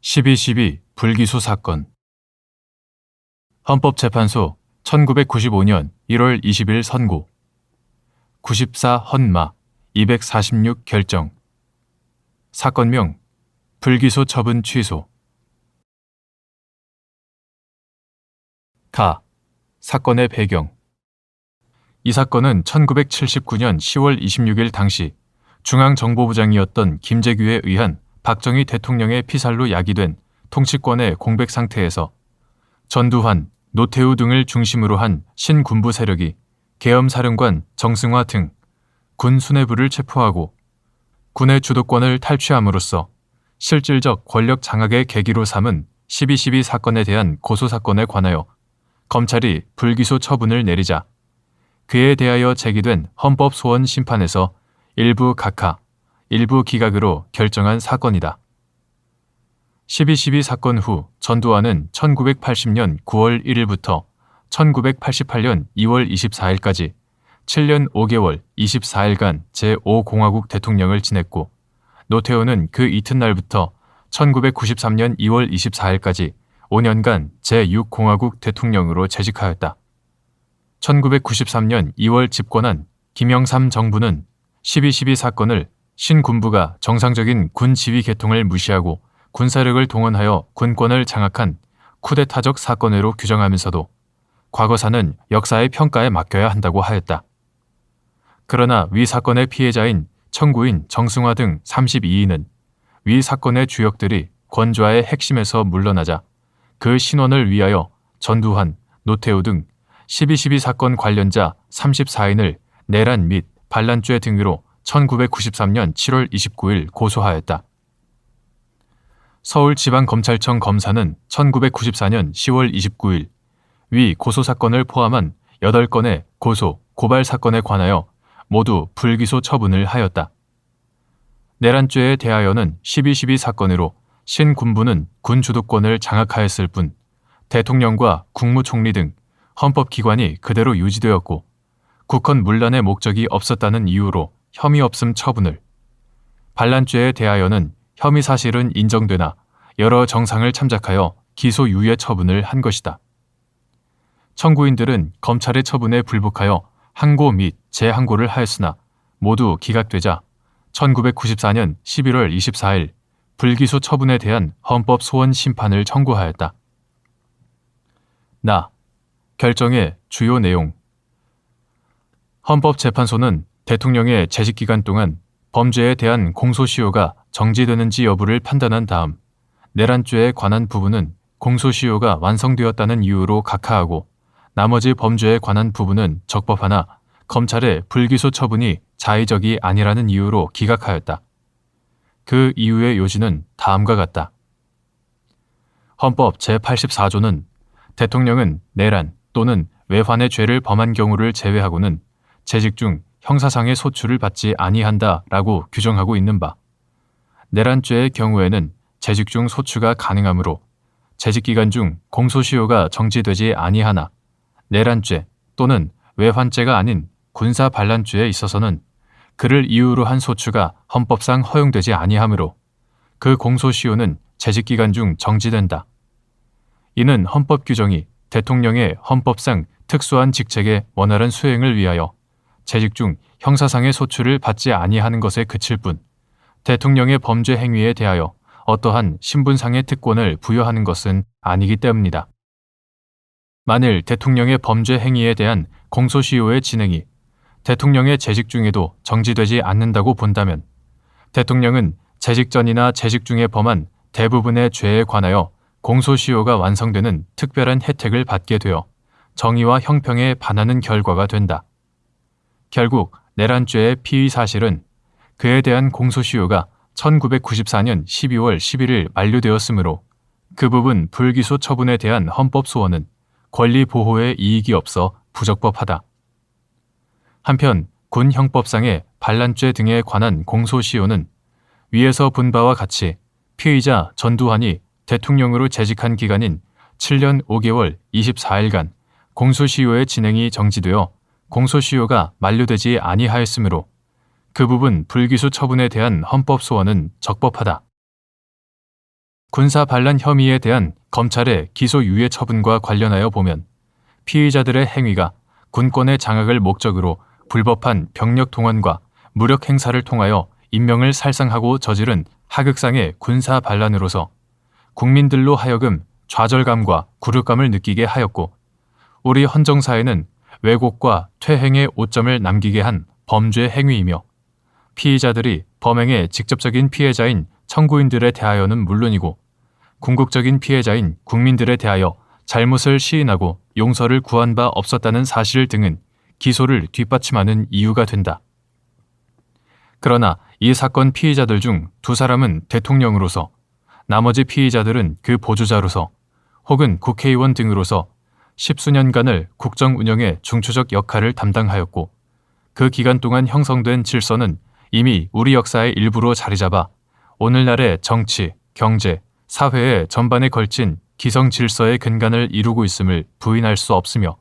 12.12 불기소 사건. 헌법재판소 1995년 1월 20일 선고. 94 헌마 246 결정. 사건명 불기소 처분 취소. 가. 사건의 배경. 이 사건은 1979년 10월 26일 당시 중앙정보부장이었던 김재규에 의한 박정희 대통령의 피살로 야기된 통치권의 공백 상태에서 전두환, 노태우 등을 중심으로 한 신군부 세력이 계엄사령관 정승화 등 군 수뇌부를 체포하고 군의 주도권을 탈취함으로써 실질적 권력 장악의 계기로 삼은 12.12 사건에 대한 고소사건에 관하여 검찰이 불기소 처분을 내리자 그에 대하여 제기된 헌법소원 심판에서 일부 각하, 일부 기각으로 결정한 사건이다. 12.12 사건 후 전두환은 1980년 9월 1일부터 1988년 2월 24일까지 7년 5개월 24일간 제5공화국 대통령을 지냈고 노태우는 그 이튿날부터 1993년 2월 24일까지 5년간 제6공화국 대통령으로 재직하였다. 1993년 2월 집권한 김영삼 정부는 12.12 사건을 신군부가 정상적인 군 지휘 계통을 무시하고 군사력을 동원하여 군권을 장악한 쿠데타적 사건으로 규정하면서도 과거사는 역사의 평가에 맡겨야 한다고 하였다. 그러나 위 사건의 피해자인 청구인 정승화 등 32인은 위 사건의 주역들이 권좌의 핵심에서 물러나자 그 신원을 위하여 전두환, 노태우 등 12.12 사건 관련자 34인을 내란 및 반란죄 등으로 1993년 7월 29일 고소하였다. 서울지방검찰청 검사는 1994년 10월 29일 위 고소사건을 포함한 8건의 고소, 고발 사건에 관하여 모두 불기소 처분을 하였다. 내란죄에 대하여는 12.12 사건으로 신군부는 군 주도권을 장악하였을 뿐 대통령과 국무총리 등 헌법기관이 그대로 유지되었고 국헌 문란의 목적이 없었다는 이유로 혐의 없음 처분을, 반란죄에 대하여는 혐의 사실은 인정되나 여러 정상을 참작하여 기소 유예 처분을 한 것이다. 청구인들은 검찰의 처분에 불복하여 항고 및 재항고를 하였으나 모두 기각되자 1994년 11월 24일 불기소 처분에 대한 헌법 소원 심판을 청구하였다. 결정의 주요 내용. 헌법재판소는 대통령의 재직기간 동안 범죄에 대한 공소시효가 정지되는지 여부를 판단한 다음 내란죄에 관한 부분은 공소시효가 완성되었다는 이유로 각하하고 나머지 범죄에 관한 부분은 적법하나 검찰의 불기소 처분이 자의적이 아니라는 이유로 기각하였다. 그 이유의 요지는 다음과 같다. 헌법 제84조는 대통령은 내란 또는 외환의 죄를 범한 경우를 제외하고는 재직 중 형사상의 소출을 받지 아니한다라고 규정하고 있는 바, 내란죄의 경우에는 재직 중 소추가 가능하므로 재직기간 중 공소시효가 정지되지 아니하나 내란죄 또는 외환죄가 아닌 군사반란죄에 있어서는 그를 이유로 한 소추가 헌법상 허용되지 아니하므로 그 공소시효는 재직기간 중 정지된다. 이는 헌법 규정이 대통령의 헌법상 특수한 직책의 원활한 수행을 위하여 재직 중 형사상의 소출을 받지 아니하는 것에 그칠 뿐 대통령의 범죄 행위에 대하여 어떠한 신분상의 특권을 부여하는 것은 아니기 때문이다. 만일 대통령의 범죄 행위에 대한 공소시효의 진행이 대통령의 재직 중에도 정지되지 않는다고 본다면 대통령은 재직 전이나 재직 중에 범한 대부분의 죄에 관하여 공소시효가 완성되는 특별한 혜택을 받게 되어 정의와 형평에 반하는 결과가 된다. 결국 내란죄의 피의 사실은 그에 대한 공소시효가 1994년 12월 11일 만료되었으므로 그 부분 불기소 처분에 대한 헌법소원은 권리 보호에 이익이 없어 부적법하다. 한편 군 형법상의 반란죄 등에 관한 공소시효는 위에서 본 바와 같이 피의자 전두환이 대통령으로 재직한 기간인 7년 5개월 24일간 공소시효의 진행이 정지되어 공소시효가 만료되지 아니하였으므로 그 부분 불기소 처분에 대한 헌법소원은 적법하다. 군사 반란 혐의에 대한 검찰의 기소유예 처분과 관련하여 보면 피의자들의 행위가 군권의 장악을 목적으로 불법한 병력 동원과 무력 행사를 통하여 인명을 살상하고 저지른 하극상의 군사 반란으로서 국민들로 하여금 좌절감과 굴욕감을 느끼게 하였고 우리 헌정사에는 왜곡과 퇴행의 오점을 남기게 한 범죄 행위이며 피의자들이 범행의 직접적인 피해자인 청구인들에 대하여는 물론이고 궁극적인 피해자인 국민들에 대하여 잘못을 시인하고 용서를 구한 바 없었다는 사실 등은 기소를 뒷받침하는 이유가 된다. 그러나 이 사건 피의자들 중 두 사람은 대통령으로서 나머지 피의자들은 그 보조자로서 혹은 국회의원 등으로서 십수년간을 국정 운영의 중추적 역할을 담당하였고 그 기간 동안 형성된 질서는 이미 우리 역사의 일부로 자리잡아 오늘날의 정치, 경제, 사회의 전반에 걸친 기성 질서의 근간을 이루고 있음을 부인할 수 없으며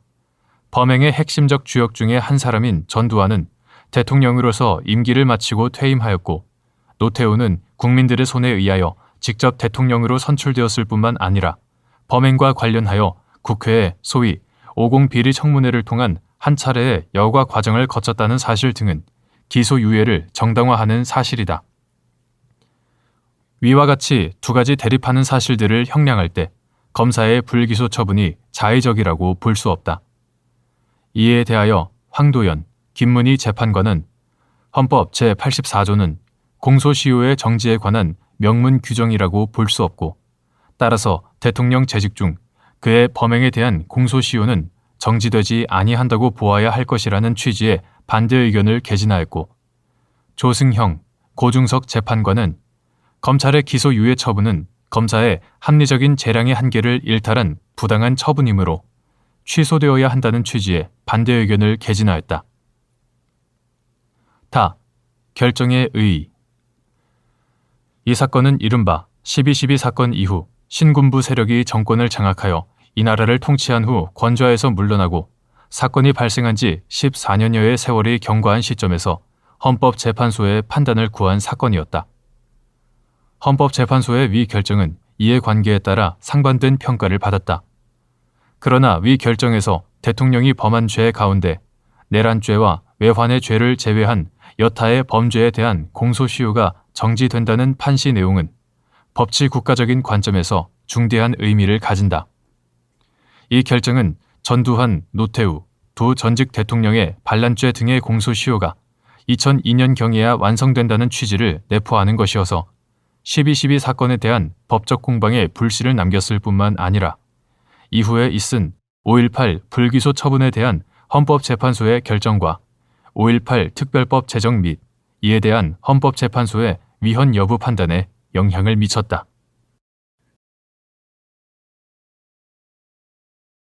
범행의 핵심적 주역 중의 한 사람인 전두환은 대통령으로서 임기를 마치고 퇴임하였고 노태우는 국민들의 손에 의하여 직접 대통령으로 선출되었을 뿐만 아니라 범행과 관련하여 국회에 소위 50 비리 청문회를 통한 한 차례의 여과 과정을 거쳤다는 사실 등은 기소유예를 정당화하는 사실이다. 위와 같이 두 가지 대립하는 사실들을 형량할 때 검사의 불기소 처분이 자의적이라고 볼 수 없다. 이에 대하여 황도연, 김문희 재판관은 헌법 제84조는 공소시효의 정지에 관한 명문 규정이라고 볼 수 없고 따라서 대통령 재직 중 그의 범행에 대한 공소시효는 정지되지 아니한다고 보아야 할 것이라는 취지의 반대 의견을 개진하였고 조승형, 고중석 재판관은 검찰의 기소유예 처분은 검사의 합리적인 재량의 한계를 일탈한 부당한 처분이므로 취소되어야 한다는 취지의 반대 의견을 개진하였다. 다. 결정의 의의. 이 사건은 이른바 12.12 사건 이후 신군부 세력이 정권을 장악하여 이 나라를 통치한 후 권좌에서 물러나고 사건이 발생한 지 14년여의 세월이 경과한 시점에서 헌법재판소의 판단을 구한 사건이었다. 헌법재판소의 위 결정은 이해 관계에 따라 상반된 평가를 받았다. 그러나 위 결정에서 대통령이 범한 죄 가운데 내란죄와 외환의 죄를 제외한 여타의 범죄에 대한 공소시효가 정지된다는 판시 내용은 법치 국가적인 관점에서 중대한 의미를 가진다. 이 결정은 전두환, 노태우 두 전직 대통령의 반란죄 등의 공소시효가 2002년경에야 완성된다는 취지를 내포하는 것이어서 12.12 사건에 대한 법적 공방에 불씨를 남겼을 뿐만 아니라 이후에 있은 5.18 불기소 처분에 대한 헌법재판소의 결정과 5.18 특별법 제정 및 이에 대한 헌법재판소의 위헌 여부 판단에 영향을 미쳤다.